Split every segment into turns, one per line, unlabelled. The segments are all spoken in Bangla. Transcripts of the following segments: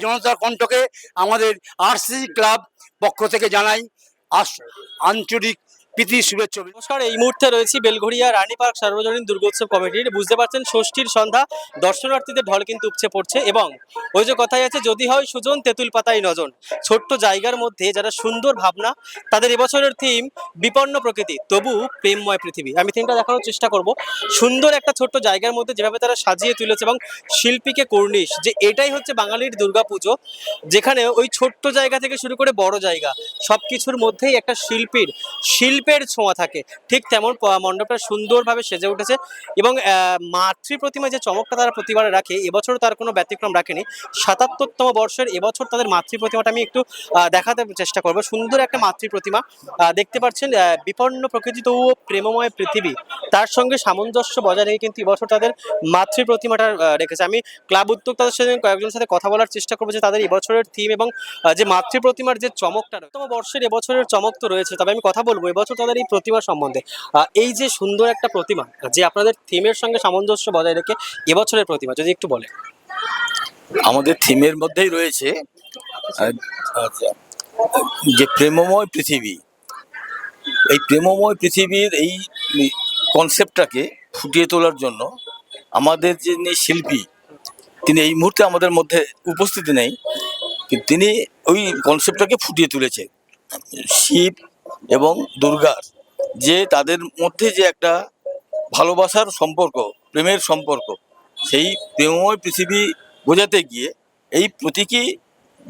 জনতার কণ্ঠকে আমাদের আরসিসি ক্লাব পক্ষ থেকে জানাই আন্তরিক প্রীতি শুভেচ্ছা।
নমস্কার, এই মুহূর্তে রয়েছি বেলঘড়িয়া রানী পার্ক সার্বজনীন দুর্গোৎসব কমিটির। বুঝতে পারছেন ষষ্ঠীর সন্ধ্যা, দর্শনার্থীদের ঢল কিন্তু উপচে পড়ছে এবং ওই যে কথাই আছে, যদি হয় সুজন তেঁতুল পাতায় নজন। ছোট্ট জায়গার মধ্যে যারা সুন্দর ভাবনা, তাদের এবছরের থিম বিপন্ন প্রকৃতি তবু প্রেমময় পৃথিবী। আমি থিমটা দেখানোর চেষ্টা করব। সুন্দর একটা ছোট্ট জায়গার মধ্যে যেভাবে তারা সাজিয়ে তুলেছে এবং শিল্পীকে কর্নিশ, যে এটাই হচ্ছে বাঙালির দুর্গাপুজো, যেখানে ওই ছোট্ট জায়গা থেকে শুরু করে বড় জায়গা সবকিছুর মধ্যেই একটা শিল্পের ছোঁয়া থাকে। ঠিক তেমন মণ্ডপটা সুন্দরভাবে সেজে উঠেছে এবং মাতৃ প্রতিমা যে চমকটা তারা প্রতিবারে রাখে, এবছরও তার কোনো ব্যতিক্রম রাখেনি। ৭৭তম বর্ষের এবছর তাদের মাতৃ প্রতিমাটা আমি একটু দেখাতে চেষ্টা করবো। সুন্দর একটা মাতৃ প্রতিমা দেখতে পাচ্ছেন। বিপন্ন প্রকৃতি তবুও প্রেমময় পৃথিবী, তার সঙ্গে সামঞ্জস্য বজায় রেখে কিন্তু এবছর তাদের মাতৃ প্রতিমাটা রেখেছে। আমি ক্লাব উদ্যোক্তাদের সাথে কয়েকজনের সাথে কথা বলার চেষ্টা করবো যে তাদের এবছরের থিম এবং যে মাতৃ প্রতিমার যে চমকটা, তম বর্ষের এবছরের চমক তো রয়েছে, তবে আমি কথা বলবো এবছর তাদের এই প্রতিমা সম্বন্ধে। এই যে সুন্দর একটা প্রতিমা, যে আপনাদের থিমের সঙ্গে সামঞ্জস্য বজায় রেখে এবছরের প্রতিমা যদি একটু বলে।
আমাদের থিমের মধ্যেই রয়েছে আচ্ছা, যে প্রেমময় পৃথিবী। এই প্রেমময় পৃথিবীর এই কনসেপ্টটাকে ফুটিয়ে তোলার জন্য আমাদের যিনি শিল্পী, তিনি এই মুহূর্তে আমাদের মধ্যে উপস্থিতি নেই, কিন্তু তিনি ওই কনসেপ্টটাকে ফুটিয়ে তুলেছে। শিব এবং দুর্গার যে তাদের মধ্যে যে একটা ভালোবাসার সম্পর্ক, প্রেমের সম্পর্ক, সেই প্রেমময় পৃথিবী বোঝাতে গিয়ে এই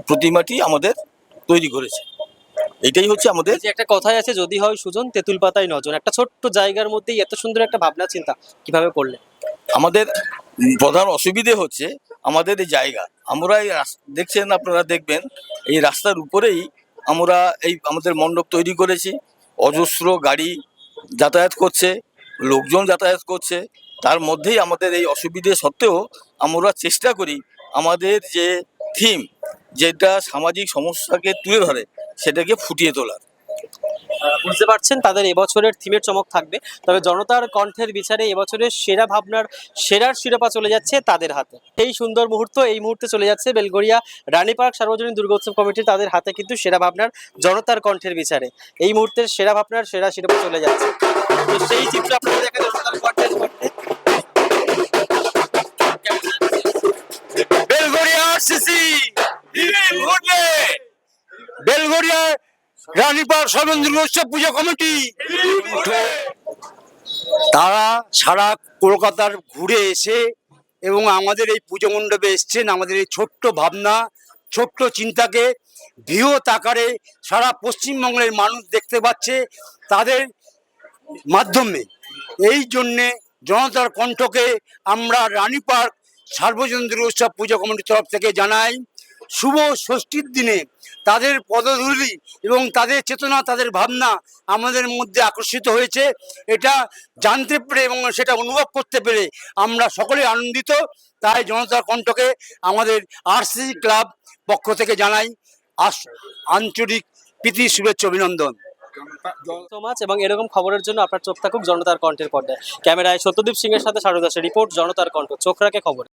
প্রতিমাটি আমাদের তৈরি করেছে। এটাই হচ্ছে আমাদের।
যে একটা কথাই আছে, যদি হয় সুজন তেঁতুল পাতায় নজন। একটা ছোট্ট জায়গার মধ্যেই এত সুন্দর একটা ভাবনা চিন্তা কিভাবে করলে?
আমাদের প্রধান অসুবিধে হচ্ছে আমাদের এই জায়গা। আমরা এই দেখছেন, আপনারা দেখবেন এই রাস্তার উপরেই আমরা এই আমাদের মণ্ডপ তৈরি করেছি। অজস্র গাড়ি যাতায়াত করছে, লোকজন যাতায়াত করছে, তার মধ্যেই আমাদের এই অসুবিধে সত্ত্বেও আমরা চেষ্টা করি আমাদের যে থিম, যেটা সামাজিক সমস্যাকে তুলে ধরে, সেটাকে ফুটিয়ে তোলার।
বুঝতে পারছেন তাদের এবছরের থিমের চমক থাকবে। তবে জনতার কণ্ঠের বিচারে এবছরের সেরা ভাবনার সেরার শিরোপা চলে যাচ্ছে তাদের হাতে। এই সুন্দর মুহূর্ত এই মুহূর্তে চলে যাচ্ছে বেলঘড়িয়া রানী পার্ক সার্বজনীন দুর্গোৎসব কমিটি, তাদের হাতে কিন্তু সেরা ভাবনার জনতার কণ্ঠের বিচারে এই মুহূর্তের সেরা ভাবনার সেরা শিরোপা চলে যাচ্ছে। তো সেই চিত্র আপনাদের দেখা জনতার কণ্ঠের মধ্যে।
বেলঘড়িয়া আরসিসি বেলঘড়িয়া রানী পার্ক সার্বজনীন দুর্গোৎসব পুজো কমিটি, তারা সারা কলকাতার ঘুরে এসে এবং আমাদের এই পুজো মণ্ডপে এসছেন। আমাদের এই ছোট্ট ভাবনা, ছোট্ট চিন্তাকে বৃহৎ আকারে সারা পশ্চিমবঙ্গের মানুষ দেখতে পাচ্ছে তাদের মাধ্যমে। এই জন্যে জনতার কণ্ঠকে আমরা রানী পার্ক সার্বজনীন দুর্গোৎসব পুজো কমিটির তরফ থেকে জানাই শুভ ষষ্ঠীর দিনে তাদের পদধূলি এবং তাদের চেতনা, তাদের ভাবনা আমাদের মধ্যে আকর্ষিত হয়েছে। এটা জানতে পেরে এবং সেটা অনুভব করতে পেরে আমরা সকলে আনন্দিত। তাই জনতার কণ্ঠকে আমাদের আরসিসি ক্লাব পক্ষ থেকে জানাই আন্তরিক প্রীতি শুভেচ্ছা অভিনন্দন।
এবং এরকম খবরের জন্য আপনার চোখ থাকুক জনতার কণ্ঠের পর্দায়। ক্যামেরায় সত্যদীপ সিং এর সাথে সারু দাসের রিপোর্ট, জনতার কণ্ঠ, চোখ রাখে খবর।